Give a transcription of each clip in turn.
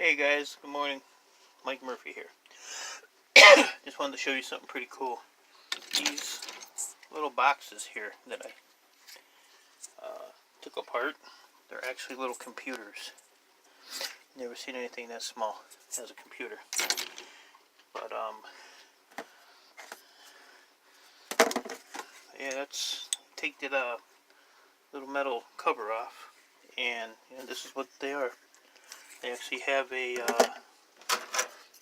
Hey guys, good morning. Mike Murphy here. Just wanted to show you something pretty cool. These little boxes here that I took apart, they're actually little computers. Never seen anything that small as a computer. But yeah, that's take the little metal cover off, and this is what they are. They actually have a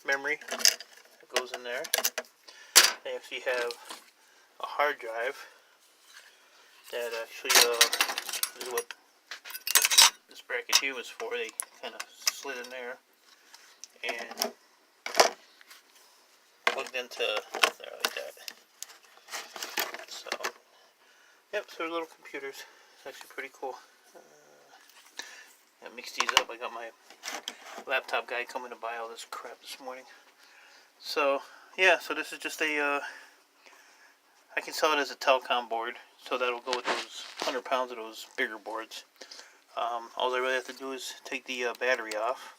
memory that goes in there. They actually have a hard drive that actually is what this bracket here was for. They kind of slid in there and plugged into there like that. So, yep, so they're little computers. It's actually pretty cool. I mixed these up. I got my laptop guy coming to buy all this crap this morning. So, yeah, so this is just a, I can sell it as a telecom board, so that'll go with those 100 pounds of those bigger boards. All I really have to do is take the battery off,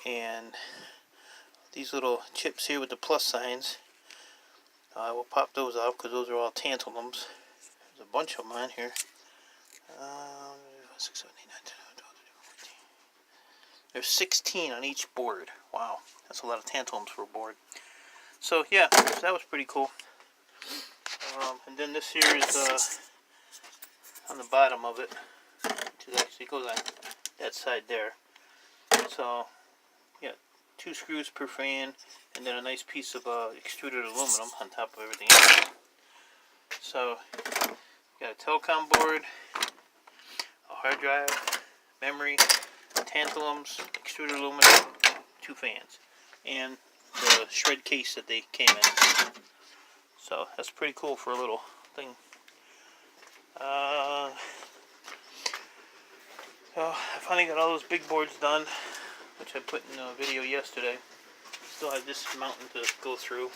and these little chips here with the plus signs, I will pop those off because those are all tantalums. There's a bunch of them on here. 6, 7, 8, 9, 10, 11, 12, 13, 14. There's 16 on each board. Wow, that's a lot of tantalums for a board. So yeah, so that was pretty cool. And then this here is on the bottom of it, which is actually goes on that side there. So yeah, 2 screws per fan, and then a nice piece of extruded aluminum on top of everything else. So got a telecom board, a hard drive, memory, tantalums, extruded aluminum, 2 fans, and the shred case that they came in. So that's pretty cool for a little thing. So I finally got all those big boards done, which I put in a video yesterday. Still have this mountain to go through.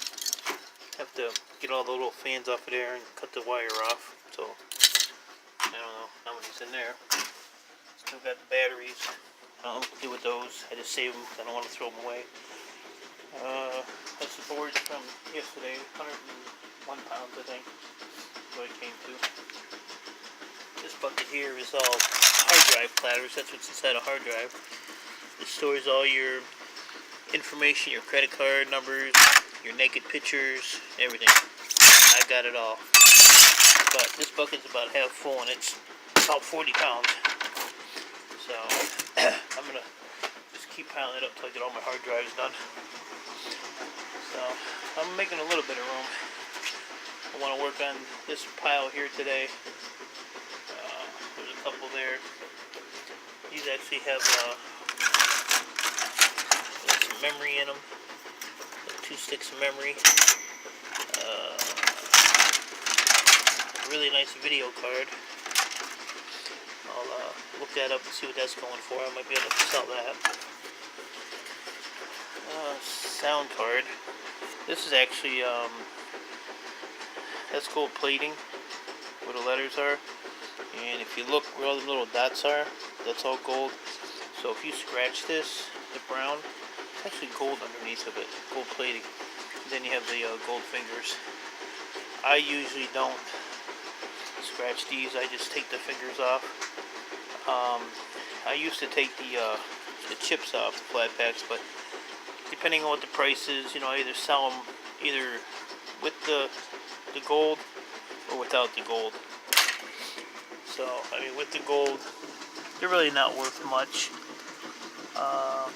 Have to get all the little fans off of there and cut the wire off. So I don't know how many's in there. Still got the batteries. I don't know what to do with those. I just save them because I don't want to throw them away. That's the boards from yesterday, 101 pounds I think, is what it came to. This bucket here is all hard drive platters. That's what's inside a hard drive. It stores all your information, your credit card numbers, your naked pictures, everything. I got it all. But this bucket's about half full and it's about 40 pounds. So I'm going to just keep piling it up until I get all my hard drives done. So I'm making a little bit of room. I want to work on this pile here today. There's a couple there. These actually have some memory in them. Like 2 sticks of memory. A really nice video card. I'll look that up and see what that's going for. I might be able to sell that. Sound card. This is actually that's gold plating where the letters are, and if you look where all the little dots are, that's all gold. So if you scratch this, the brown, it's actually gold underneath of it, gold plating. And then you have the gold fingers. I usually don't scratch these. I just take the fingers off. I used to take the chips off the flat packs, but depending on what the price is, I either sell them either with the gold or without the gold. So, with the gold, they're really not worth much.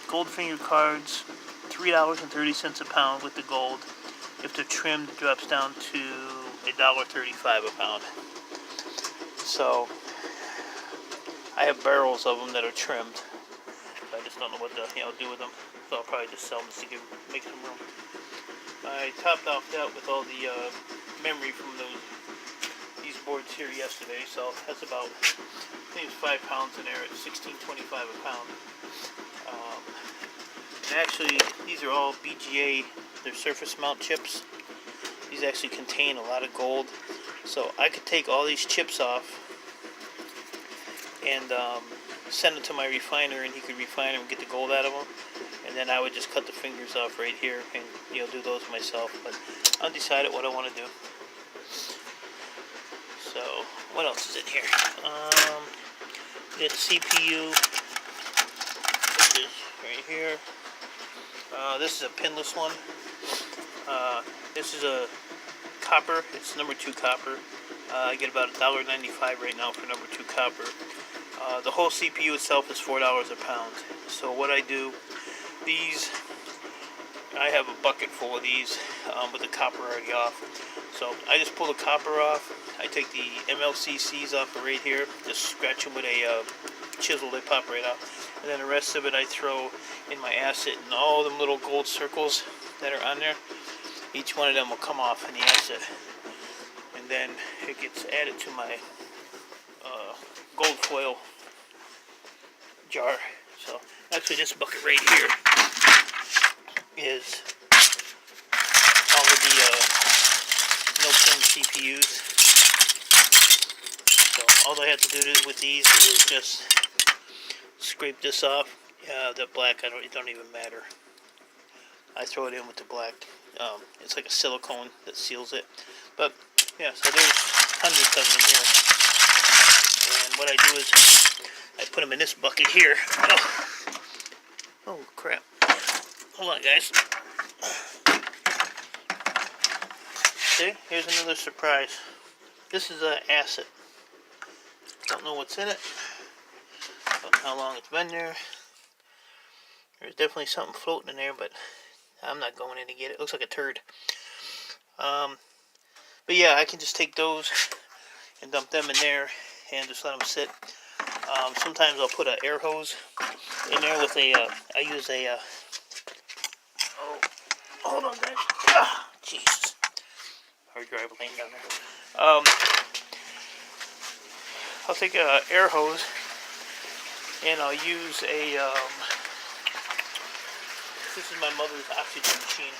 Gold finger cards, $3.30 a pound with the gold. If they're trimmed, it drops down to $1.35 a pound. So, I have barrels of them that are trimmed. I just don't know what to do with them. So I'll probably just sell them to make some room. I topped off that with all the memory from these boards here yesterday. So that's about, I think it's 5 pounds in there at $16.25 a pound. And actually, these are all BGA. They're surface mount chips. These actually contain a lot of gold. So I could take all these chips off and send them to my refiner, and he could refine them and get the gold out of them. And then I would just cut the fingers off right here and do those myself. But undecided what I want to do. So what else is in here? We got the CPU, which is right here. This is a pinless one. This is a copper. It's number 2 copper. I get about $1.95 right now for number 2 copper. The whole CPU itself is $4 a pound. So what I do, these, I have a bucket full of these with the copper already off. So I just pull the copper off. I take the MLCCs off of right here, just scratch them with a chisel, they pop right out. And then the rest of it I throw in my acid, and all them little gold circles that are on there, each one of them will come off in the acid. And then it gets added to my gold foil jar. So actually this bucket right here is all of the no-pin CPUs. So all I have to do with these is just scrape this off. The black, it don't even matter. I throw it in with the black. It's like a silicone that seals it. But yeah, so there's hundreds of them in here. And what I do is I put them in this bucket here. Oh crap. Hold on, guys. See, here's another surprise. This is acid. Don't know what's in it. Don't know how long it's been there. There's definitely something floating in there, but I'm not going in to get it. It looks like a turd. But yeah, I can just take those and dump them in there and just let them sit. Sometimes I'll put an air hose in there with I use a, oh, hold on guys. Ah, Jesus. Hard drive laying down there. I'll take an air hose and I'll use this is my mother's oxygen machine.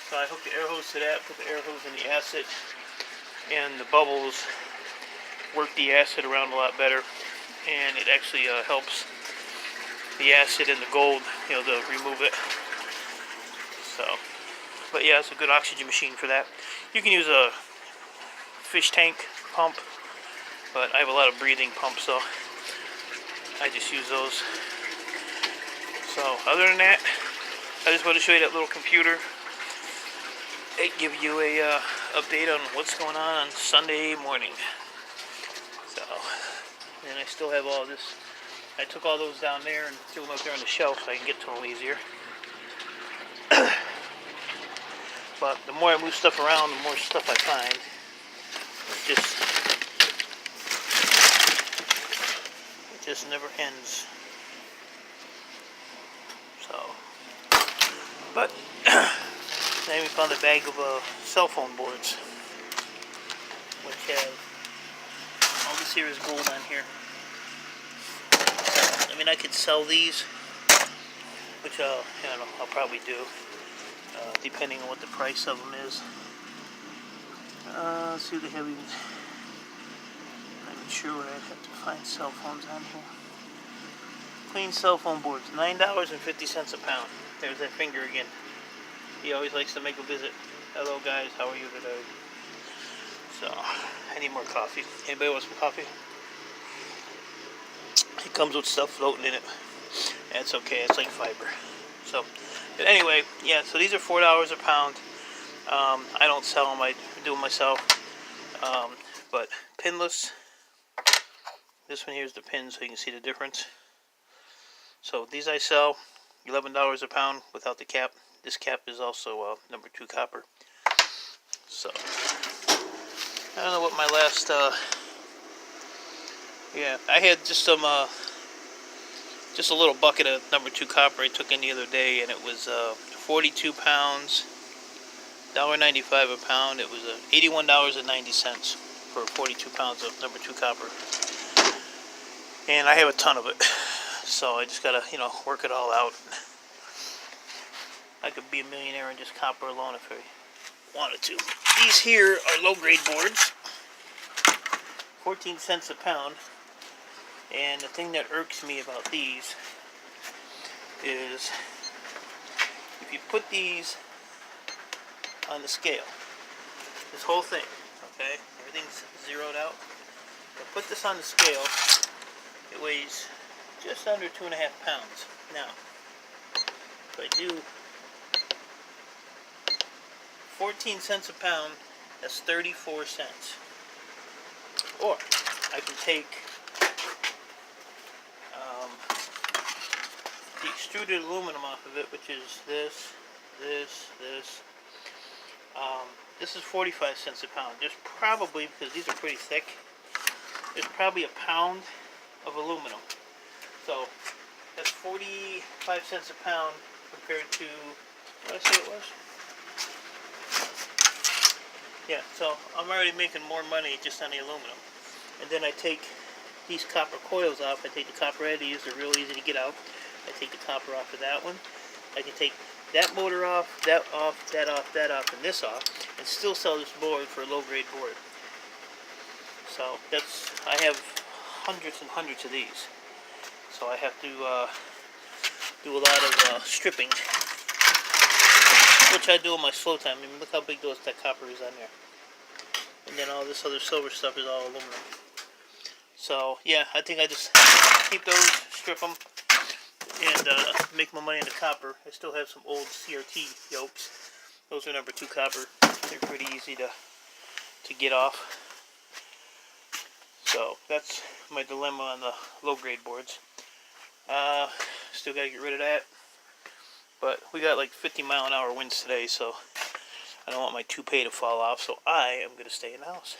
So I hook the air hose to that, put the air hose in the acid, and the bubbles work the acid around a lot better, and it actually helps the acid and the gold, to remove it. So, but yeah, it's a good oxygen machine for that. You can use a fish tank pump, but I have a lot of breathing pumps, so I just use those. So other than that, I just want to show you that little computer. It gives you a update on what's going on Sunday morning. So, and I still have all this. I took all those down there and threw them up there on the shelf so I can get to them easier. But the more I move stuff around, the more stuff I find. It just never ends. So, but then we found a bag of cell phone boards, which have all this here is gold on here. I mean, I could sell these, which I'll probably do, depending on what the price of them is. Let's see what they have even. I'm not sure where I'd have to find cell phones on here. Clean cell phone boards, $9.50 a pound. There's that finger again. He always likes to make a visit. Hello guys, how are you today? So, I need more coffee. Anybody want some coffee? It comes with stuff floating in it. That's okay, it's like fiber. So, but anyway, yeah, so these are $4 a pound. I don't sell them, I do them myself. But pinless. This one here is the pin so you can see the difference. So these I sell $11 a pound without the cap. This cap is also number 2 copper. So I don't know what my last yeah, I had just some just a little bucket of number 2 copper I took in the other day, and it was 42 pounds, $1.95 a pound. It was $81.90 for 42 pounds of number 2 copper, and I have a ton of it. So I just gotta, work it all out. I could be a millionaire in just copper alone if I wanted to. These here are low-grade boards, 14 cents a pound, And the thing that irks me about these is if you put these on the scale, this whole thing, okay, everything's zeroed out. If I put this on the scale, it weighs just under 2.5 pounds. Now, if I do 14 cents a pound, that's 34 cents. Or I can take the extruded aluminum off of it, which is this. This is 45 cents a pound. There's probably, because these are pretty thick, there's probably a pound of aluminum. So that's 45 cents a pound compared to, what did I say it was? Yeah, so I'm already making more money just on the aluminum. And then I take these copper coils off. I take the copper out of these. They're real easy to get out. I take the copper off of that one. I can take that motor off, that off, that off, that off, and this off, and still sell this board for a low-grade board. So that's, I have hundreds and hundreds of these. So I have to do a lot of stripping, which I do in my slow time. I mean, look how big that copper is on there. And then all this other silver stuff is all aluminum. So yeah, I think I just keep those, strip them, and make my money in the copper. I still have some old CRT yokes. Those are number 2 copper. They're pretty easy to get off. So that's my dilemma on the low grade boards. Still gotta get rid of that. But we got like 50-mile-an-hour winds today, so I don't want my toupee to fall off, so I am gonna stay in the house.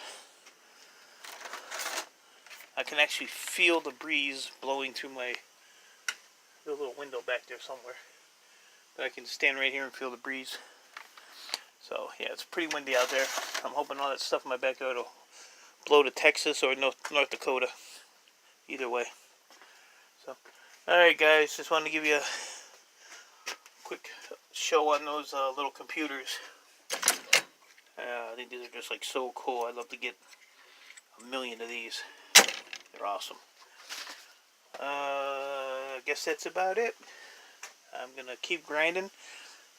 I can actually feel the breeze blowing through my little window back there somewhere. But I can stand right here and feel the breeze. So yeah, it's pretty windy out there. I'm hoping all that stuff in my backyard will blow to Texas or North Dakota. Either way. So, alright guys, just wanted to give you a quick show on those little computers. I think these are just like so cool. I'd love to get a million of these. They're awesome. I guess that's about it. I'm gonna keep grinding.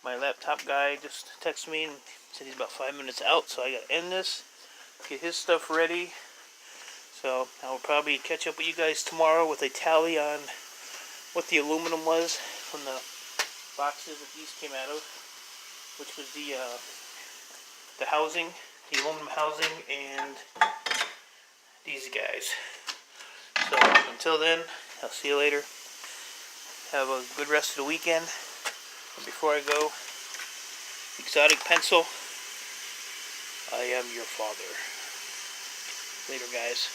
My laptop guy just texted me and said he's about 5 minutes out, so I gotta end this, get his stuff ready. So I will probably catch up with you guys tomorrow with a tally on what the aluminum was from the boxes that these came out of, which was the housing, the aluminum housing, and these guys. So until then, I'll see you later. Have a good rest of the weekend. And before I go, Exotic Pencil, I am your father. Later, guys.